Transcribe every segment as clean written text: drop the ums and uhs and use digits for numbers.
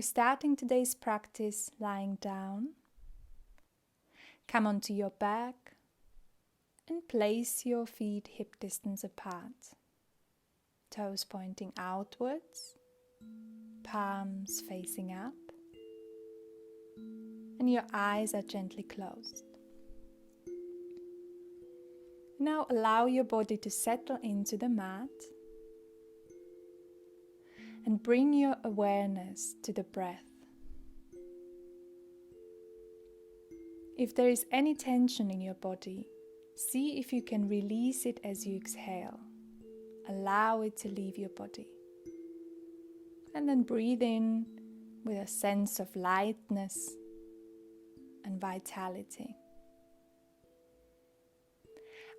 We're starting today's practice lying down. Come onto your back and place your feet hip distance apart. Toes pointing outwards, palms facing up, and your eyes are gently closed. Now allow your body to settle into the mat and bring your awareness to the breath. If there is any tension in your body, see if you can release it as you exhale. Allow it to leave your body. And then breathe in with a sense of lightness and vitality.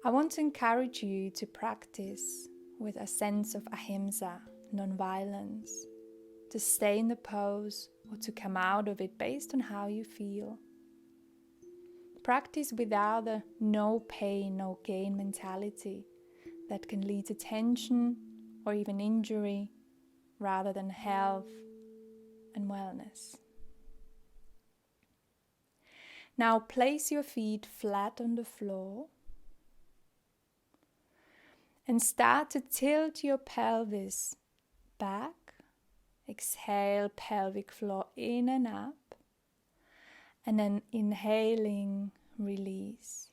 I want to encourage you to practice with a sense of ahimsa, non-violence, to stay in the pose or to come out of it based on how you feel. Practice without a no pain, no gain mentality that can lead to tension or even injury rather than health and wellness. Now place your feet flat on the floor and start to tilt your pelvis back. Exhale, pelvic floor in and up. And then inhaling, release.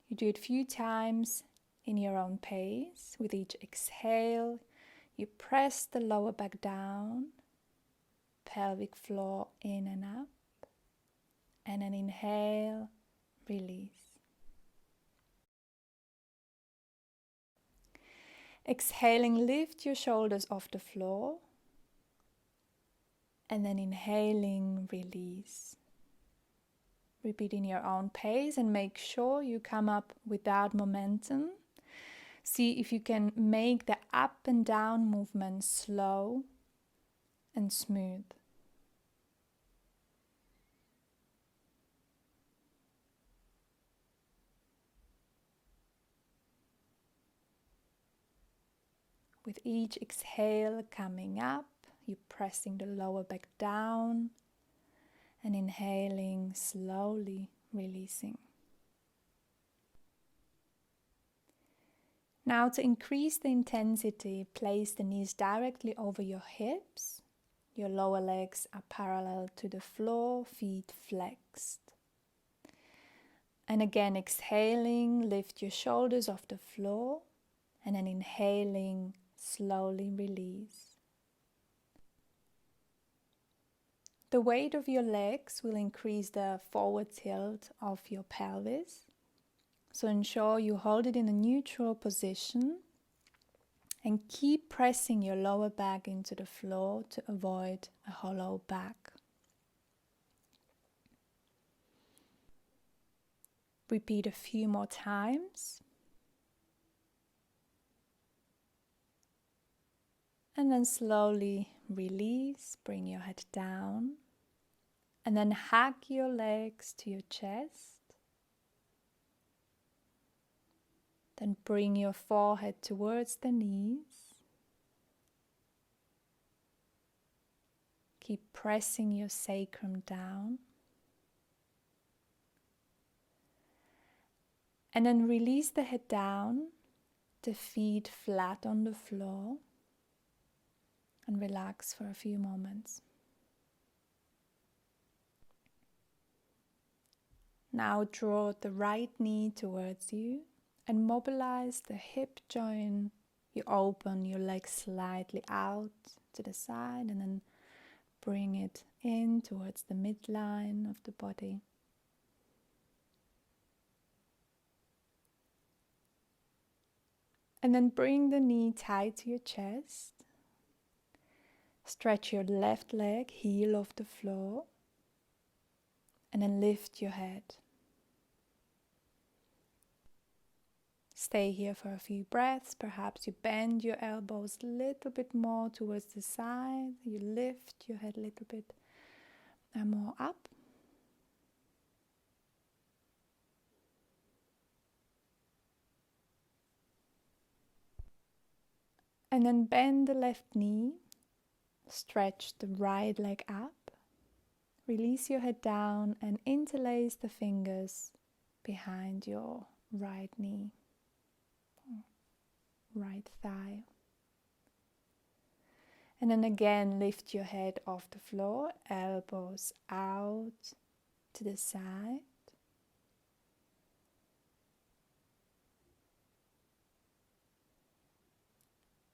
You do it a few times in your own pace. With each exhale, you press the lower back down, pelvic floor in and up. And then inhale, release. Exhaling, lift your shoulders off the floor. And then inhaling, release. Repeat in your own pace and make sure you come up without momentum. See if you can make the up and down movement slow and smooth. With each exhale coming up, you're pressing the lower back down and inhaling, slowly releasing. Now to increase the intensity, place the knees directly over your hips. Your lower legs are parallel to the floor, feet flexed. And again, exhaling, lift your shoulders off the floor. And then inhaling, slowly release. The weight of your legs will increase the forward tilt of your pelvis. So ensure you hold it in a neutral position and keep pressing your lower back into the floor to avoid a hollow back. Repeat a few more times. And then slowly release, bring your head down. And then hug your legs to your chest. Then bring your forehead towards the knees. Keep pressing your sacrum down. And then release the head down, the feet flat on the floor. And relax for a few moments. Now draw the right knee towards you and mobilize the hip joint. You open your legs slightly out to the side and then bring it in towards the midline of the body. And then bring the knee tight to your chest. Stretch your left leg, heel off the floor. And then lift your head. Stay here for a few breaths. Perhaps you bend your elbows a little bit more towards the side. You lift your head a little bit more up. And then bend the left knee. stretch the right leg up. Release your head down and interlace the fingers behind your right knee, right thigh. And then again, lift your head off the floor, elbows out to the side.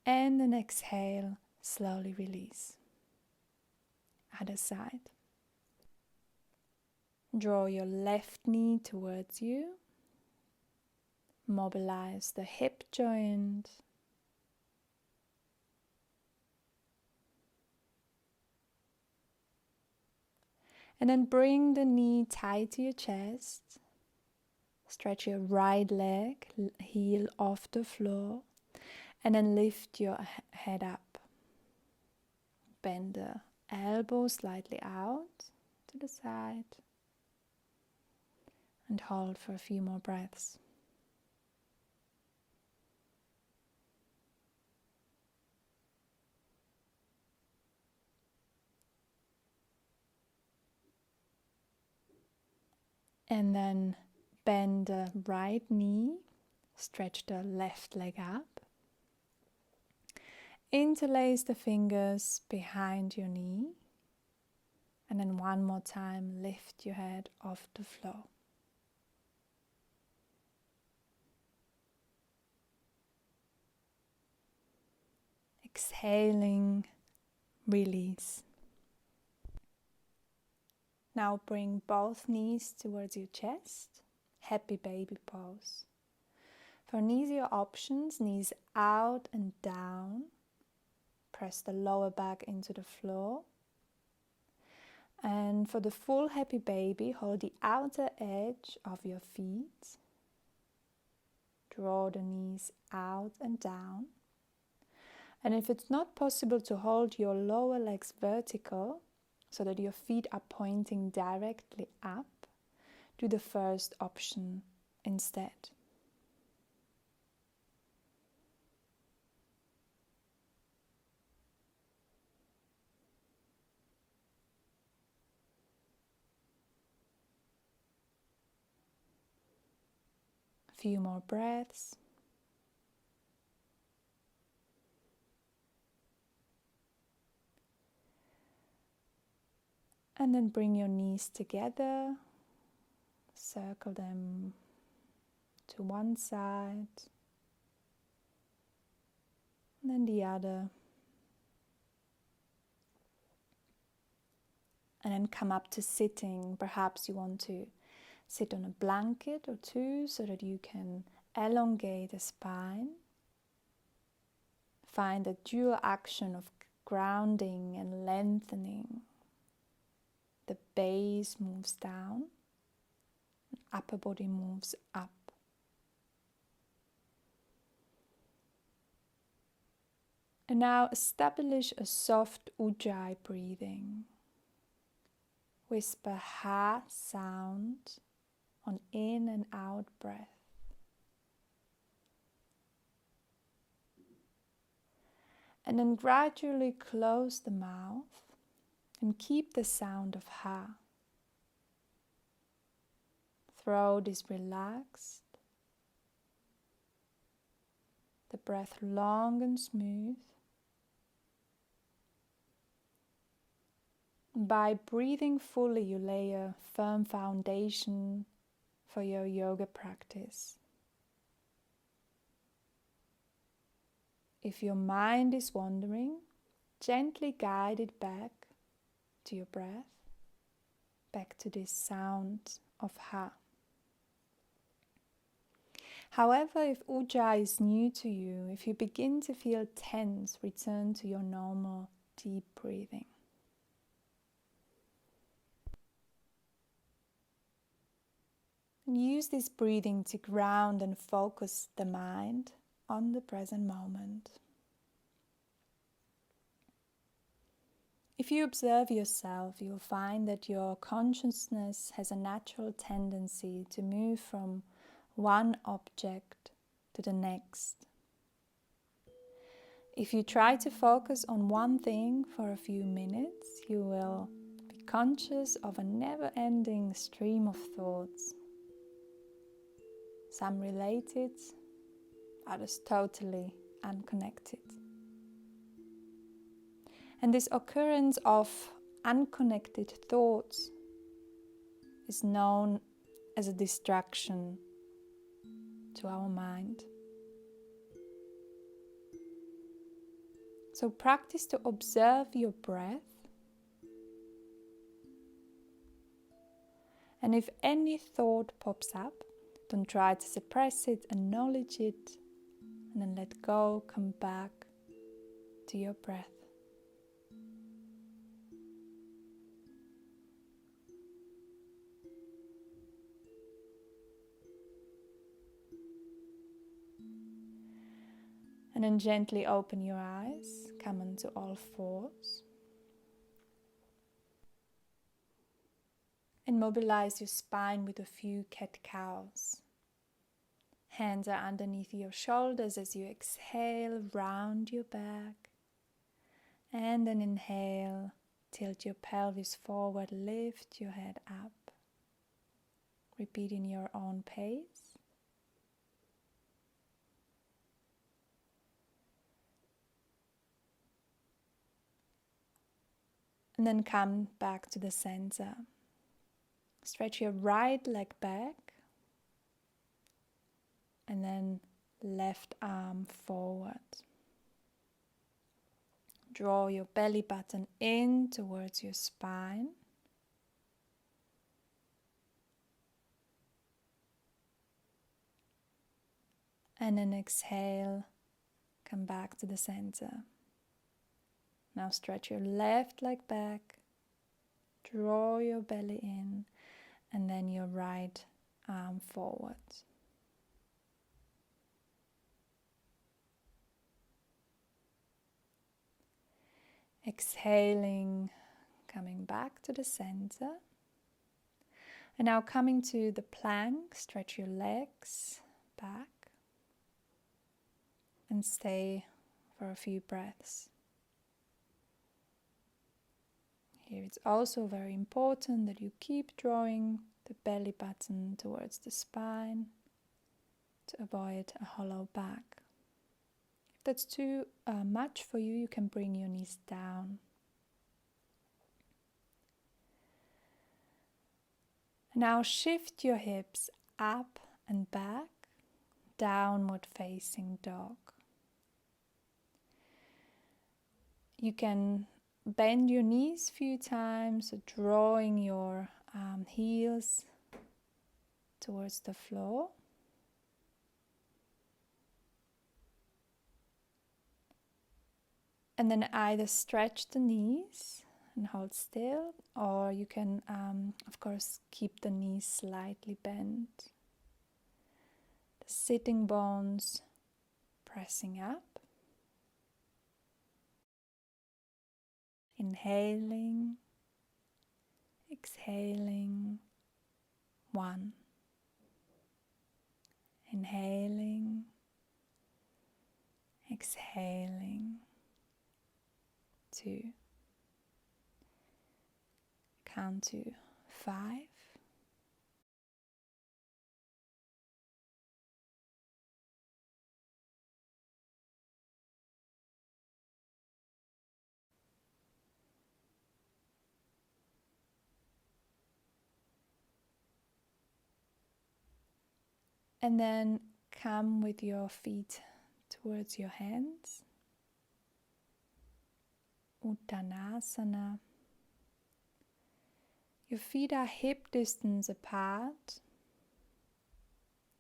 And then exhale, slowly release. Other side. Draw your left knee towards you. Mobilize the hip joint. And then bring the knee tight to your chest. Stretch your right leg, heel off the floor. And then lift your head up. Bend the elbow slightly out to the side. And hold for a few more breaths. And then bend the right knee, stretch the left leg up. Interlace the fingers behind your knee. And then one more time, lift your head off the floor. Exhaling, release. Now bring both knees towards your chest, happy baby pose. For an easier options, knees out and down. Press the lower back into the floor. And for the full happy baby, hold the outer edge of your feet. Draw the knees out and down. And if it's not possible to hold your lower legs vertical, so that your feet are pointing directly up, do the first option instead. A few more breaths. And then bring your knees together, circle them to one side, and then the other. And then come up to sitting. Perhaps you want to sit on a blanket or two so that you can elongate the spine. Find a dual action of grounding and lengthening. The base moves down, upper body moves up. And now establish a soft ujjayi breathing. Whisper ha sound on in and out breath. And then gradually close the mouth and keep the sound of ha. Throat is relaxed. The breath long and smooth. By breathing fully, you lay a firm foundation for your yoga practice. If your mind is wandering, gently guide it back to your breath, back to this sound of ha. However, if ujjayi is new to you, if you begin to feel tense, return to your normal deep breathing. And use this breathing to ground and focus the mind on the present moment. If you observe yourself, you'll find that your consciousness has a natural tendency to move from one object to the next. If you try to focus on one thing for a few minutes, you will be conscious of a never-ending stream of thoughts. Some related, others totally unconnected. And this occurrence of unconnected thoughts is known as a distraction to our mind. So practice to observe your breath, and if any thought pops up, don't try to suppress it, acknowledge it, and then let go, come back to your breath. And then gently open your eyes, come onto all fours. And mobilize your spine with a few cat-cows. Hands are underneath your shoulders as you exhale, round your back. And then inhale, tilt your pelvis forward, lift your head up. Repeat in your own pace. And then come back to the center. Stretch your right leg back. And then left arm forward. Draw your belly button in towards your spine. And then exhale, come back to the center. Now stretch your left leg back, draw your belly in, and then your right arm forward. Exhaling, coming back to the center. And now coming to the plank, stretch your legs back and stay for a few breaths. Here it's also very important that you keep drawing the belly button towards the spine to avoid a hollow back. If that's too much for you, you can bring your knees down. Now shift your hips up and back, downward facing dog. You can bend your knees a few times, drawing your heels towards the floor. And then either stretch the knees and hold still, or you can, of course, keep the knees slightly bent. The sitting bones pressing up. Inhaling, exhaling, 1. Inhaling, exhaling, 2. Count to 5. And then come with your feet towards your hands. Uttanasana. Your feet are hip distance apart.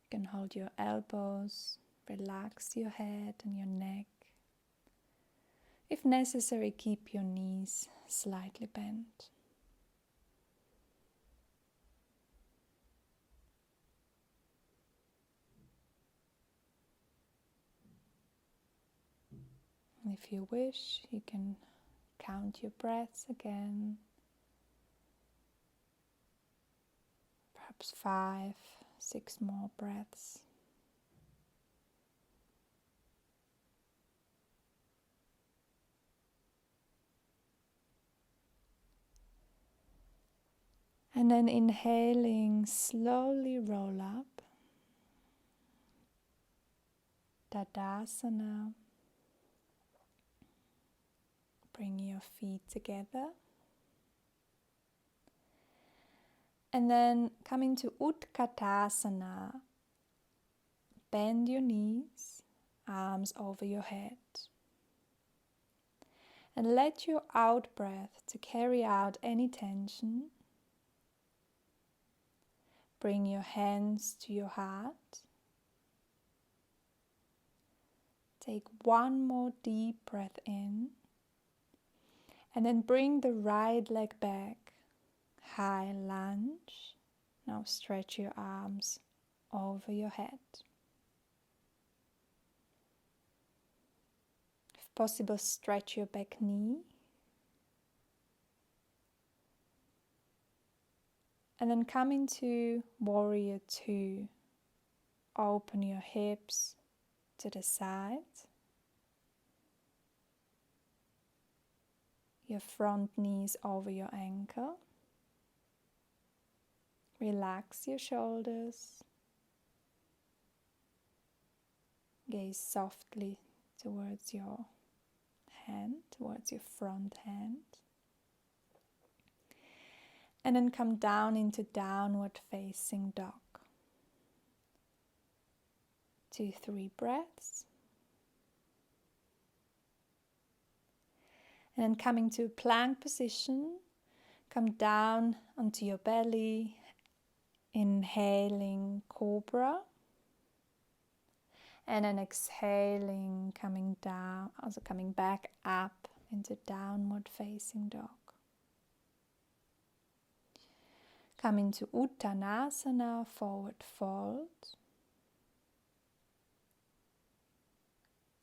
You can hold your elbows, relax your head and your neck. If necessary, keep your knees slightly bent. And if you wish, you can count your breaths again. Perhaps 5, 6 more breaths. And then inhaling, slowly roll up. Dandasana. Bring your feet together. And then come into Uttanasana. Bend your knees, arms over your head. And let your out breath to carry out any tension. Bring your hands to your heart. Take one more deep breath in. And then bring the right leg back. High lunge. Now stretch your arms over your head. If possible, stretch your back knee. And then come into Warrior Two. Open your hips to the side. Your front knees over your ankle. Relax your shoulders. Gaze softly towards your hand, towards your front hand. And then come down into downward facing dog. 2-3 breaths. And then coming to plank position, come down onto your belly, inhaling cobra. And then exhaling, coming down, also coming back up into downward facing dog. Come into Uttanasana, forward fold.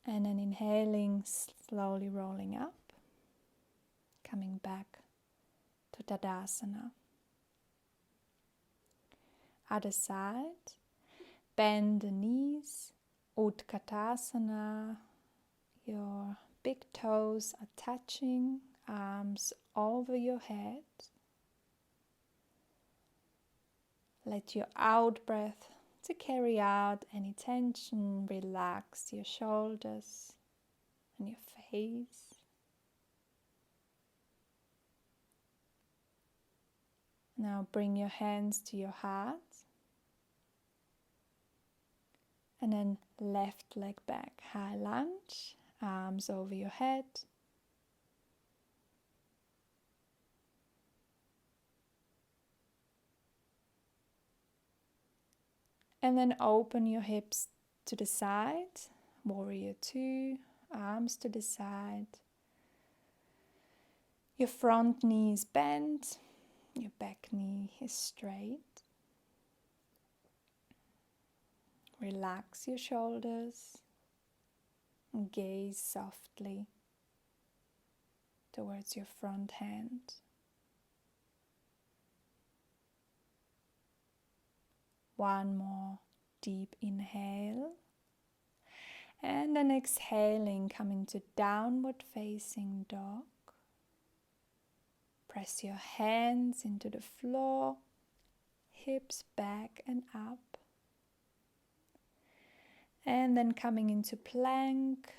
And then inhaling, slowly rolling up. Coming back to Dandasana. Other side. Bend the knees. Uttanasana. Your big toes are touching. Arms over your head. Let your out breath to carry out any tension. Relax your shoulders and your face. Now bring your hands to your heart. And then left leg back, high lunge, arms over your head. And then open your hips to the side, Warrior Two, arms to the side. Your front knee is bent, your back knee is straight. Relax your shoulders and gaze softly towards your front hand. One more deep inhale. And then exhaling, come into downward facing dog. Press your hands into the floor, hips back and up. And then coming into plank,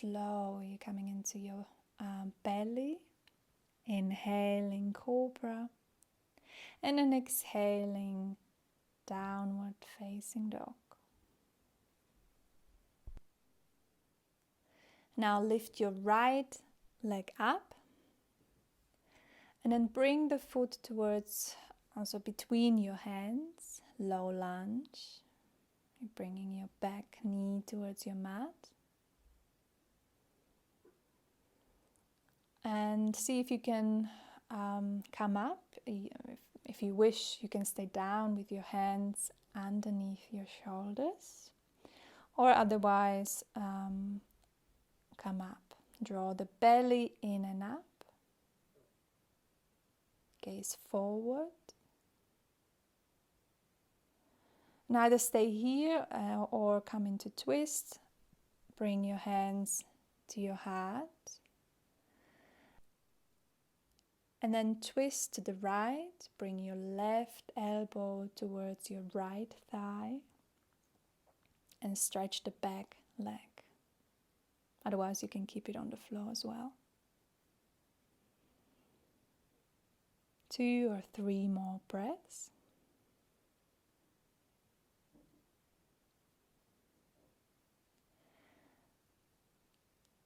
flow, you're coming into your belly, inhaling cobra, and then exhaling, downward facing dog. Now lift your right leg up, and then bring the foot towards, also between your hands, low lunge. Bringing your back knee towards your mat. And see if you can come up. If you wish, you can stay down with your hands underneath your shoulders. Or otherwise, come up. Draw the belly in and up. Gaze forward. And either stay here or come into twist. Bring your hands to your heart. And then twist to the right, bring your left elbow towards your right thigh and stretch the back leg. Otherwise you can keep it on the floor as well. 2 or 3 more breaths.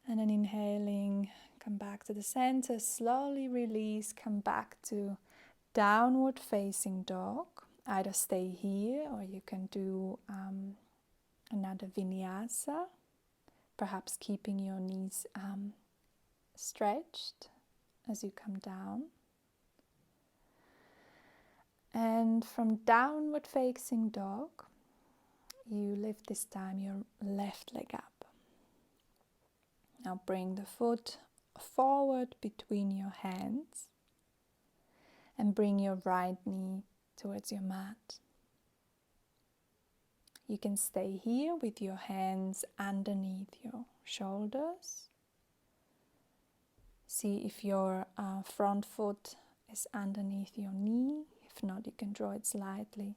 And then inhaling, come back to the center, slowly release, come back to downward facing dog. Either stay here or you can do another Vinyasa, perhaps keeping your knees stretched as you come down. And from downward facing dog, you lift this time your left leg up. Now bring the foot forward between your hands and bring your right knee towards your mat. You can stay here with your hands underneath your shoulders. See if your front foot is underneath your knee. If not, you can draw it slightly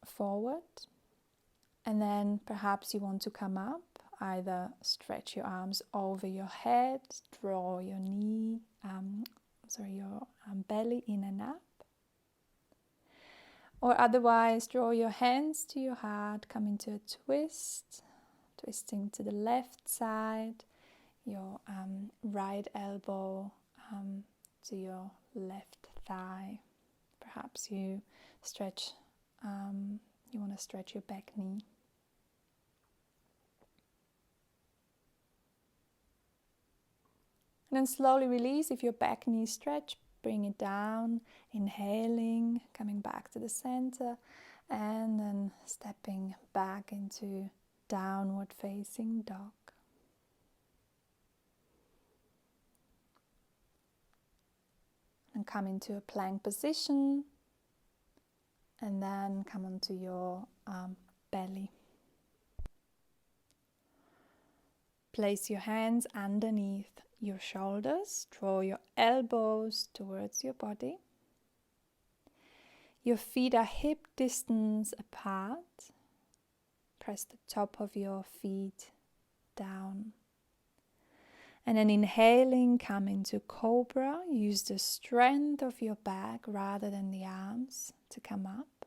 forward. And then perhaps you want to come up. Either stretch your arms over your head, draw your your belly in and up. Or otherwise, draw your hands to your heart, come into a twist, twisting to the left side, your right elbow to your left thigh. Perhaps you stretch, you want to stretch your back knee. And then slowly release. If your back knee is stretched, bring it down, inhaling, coming back to the center, and then stepping back into downward facing dog. And come into a plank position, and then come onto your belly. Place your hands underneath your shoulders, draw your elbows towards your body. Your feet are hip distance apart. Press the top of your feet down. And then inhaling, come into cobra. Use the strength of your back rather than the arms to come up.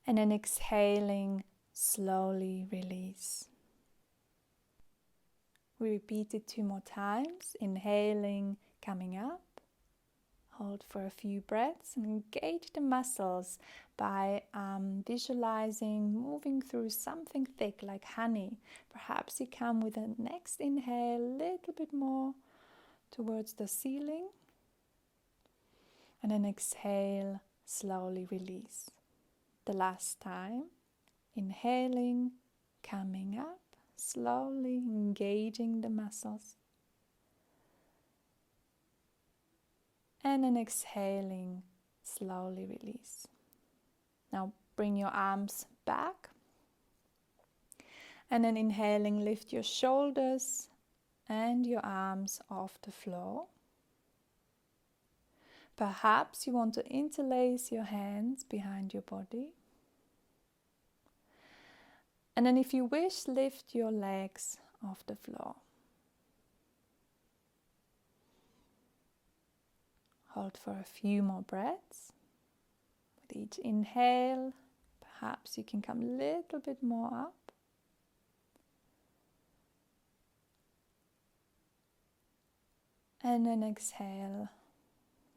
And then exhaling, slowly release. We repeat it 2 more times. Inhaling, coming up. Hold for a few breaths and engage the muscles by visualizing moving through something thick like honey. Perhaps you come with a next inhale a little bit more towards the ceiling. And then exhale, slowly release. The last time. Inhaling, coming up. Slowly engaging the muscles. And then exhaling, slowly release. Now bring your arms back. And then inhaling, lift your shoulders and your arms off the floor. Perhaps you want to interlace your hands behind your body. And then if you wish, lift your legs off the floor. Hold for a few more breaths. With each inhale, perhaps you can come a little bit more up. And then exhale,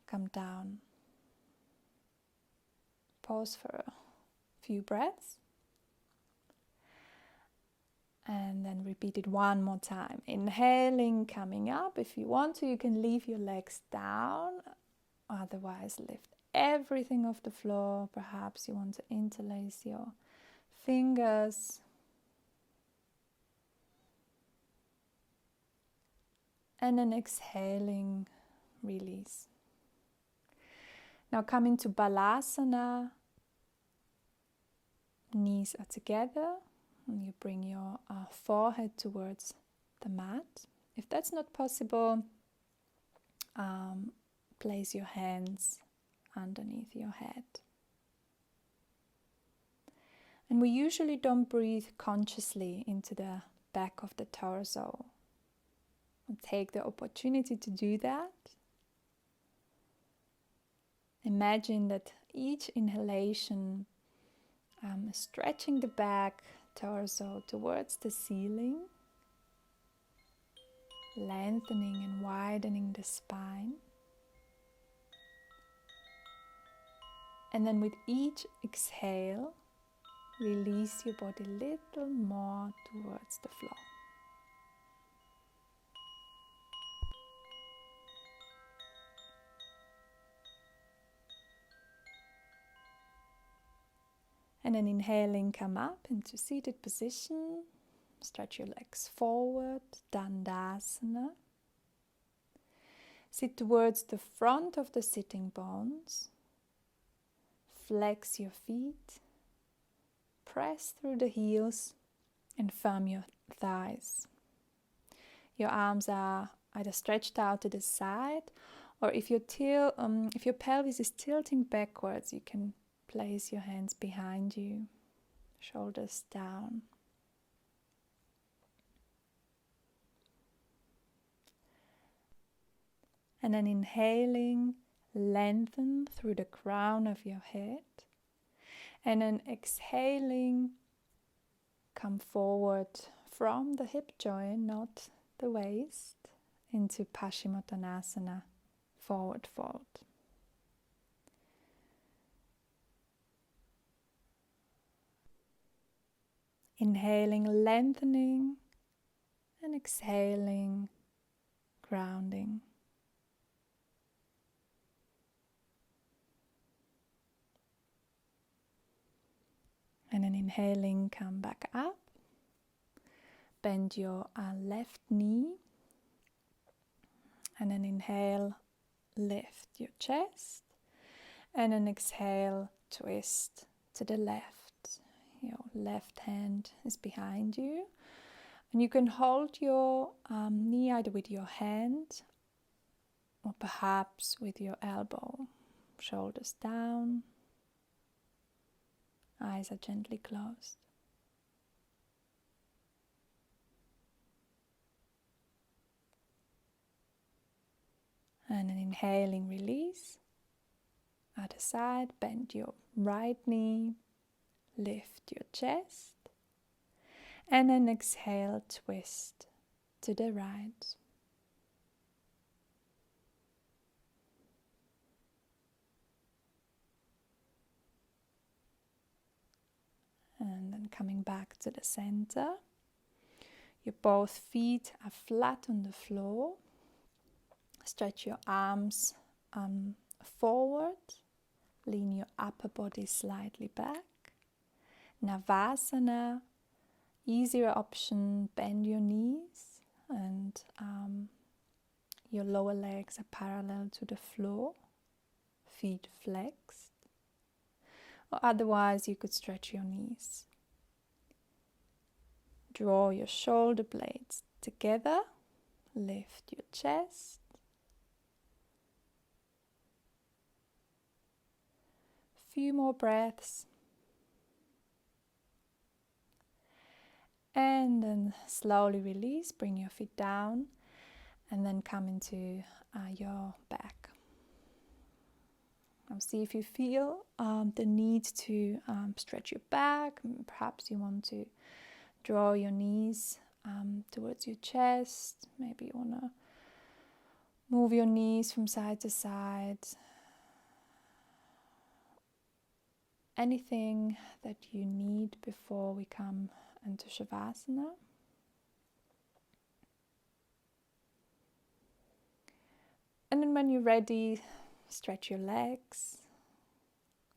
come down. Pause for a few breaths. And then repeat it 1 more time. Inhaling, coming up. If you want to, you can leave your legs down. Otherwise, lift everything off the floor. Perhaps you want to interlace your fingers. And then exhaling, release. Now come into Balasana. Knees are together. And you bring your forehead towards the mat. If that's not possible, place your hands underneath your head. And we usually don't breathe consciously into the back of the torso. We'll take the opportunity to do that. Imagine that each inhalation is stretching the back torso towards the ceiling, lengthening and widening the spine. And then with each exhale, release your body a little more towards the floor. And then inhaling, come up into seated position. Stretch your legs forward, Dandasana. Sit towards the front of the sitting bones. Flex your feet. Press through the heels and firm your thighs. Your arms are either stretched out to the side, or if your pelvis is tilting backwards, you can place your hands behind you, shoulders down. And then inhaling, lengthen through the crown of your head. And then exhaling, come forward from the hip joint, not the waist, into Pashimotonasana, forward fold. Inhaling, lengthening, and exhaling, grounding. And then inhaling, come back up. Bend your left knee. And then inhale, lift your chest. And then exhale, twist to the left. Your left hand is behind you. And you can hold your knee either with your hand or perhaps with your elbow. Shoulders down. Eyes are gently closed. And then inhaling, release. Other side, bend your right knee, lift your chest. And then exhale, twist to the right. And then coming back to the center. Your both feet are flat on the floor. Stretch your arms forward. Lean your upper body slightly back. Shavasana, easier option, bend your knees and your lower legs are parallel to the floor. Feet flexed. Or otherwise you could stretch your knees. Draw your shoulder blades together. Lift your chest. Few more breaths. And then slowly release. Bring your feet down. And then come into your back. Now see if you feel the need to stretch your back. Perhaps you want to draw your knees towards your chest. Maybe you want to move your knees from side to side. Anything that you need before we come into Shavasana. And then when you're ready, stretch your legs,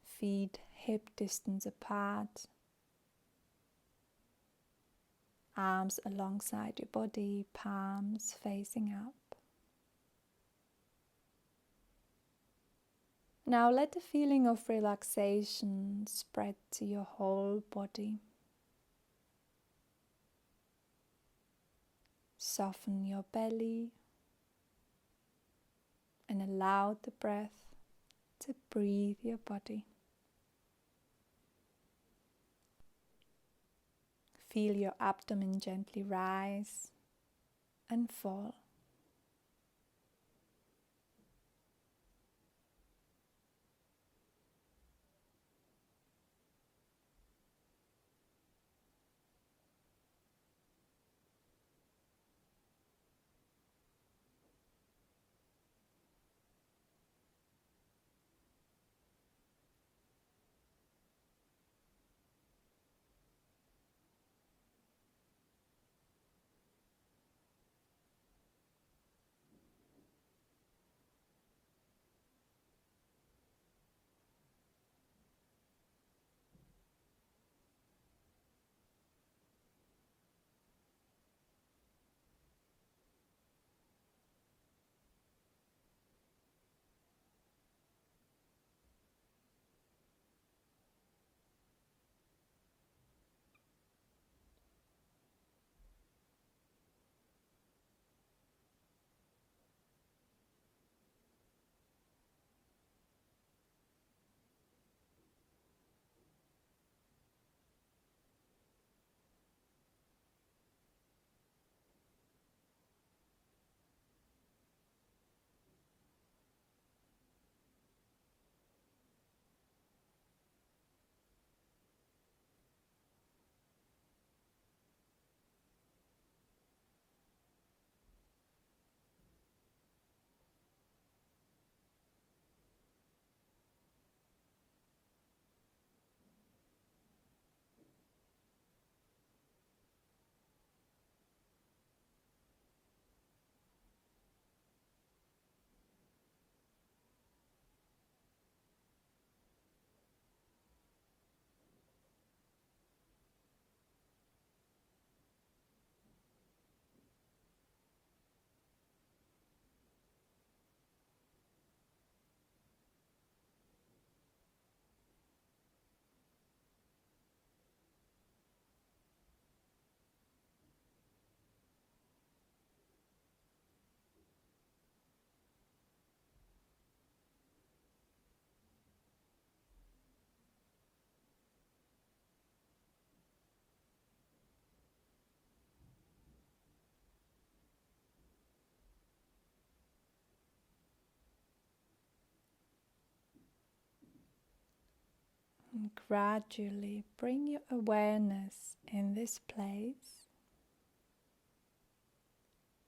feet hip distance apart, arms alongside your body, palms facing up. Now let the feeling of relaxation spread to your whole body. soften your belly and allow the breath to breathe your body. Feel your abdomen gently rise and fall. And gradually bring your awareness in this place.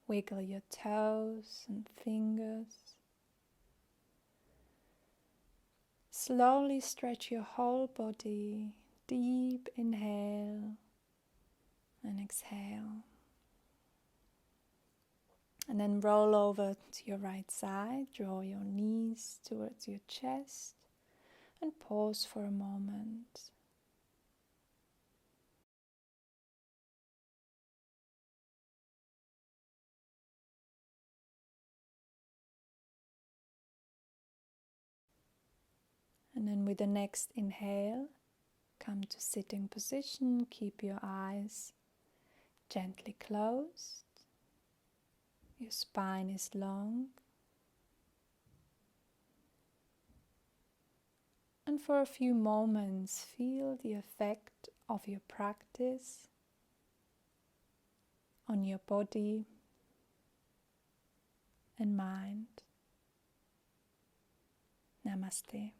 Wiggle your toes and fingers. Slowly stretch your whole body. Deep inhale and exhale. And then roll over to your right side. Draw your knees towards your chest and pause for a moment. And then with the next inhale, come to sitting position. Keep your eyes gently closed. Your spine is long. And for a few moments, feel the effect of your practice on your body and mind. Namaste.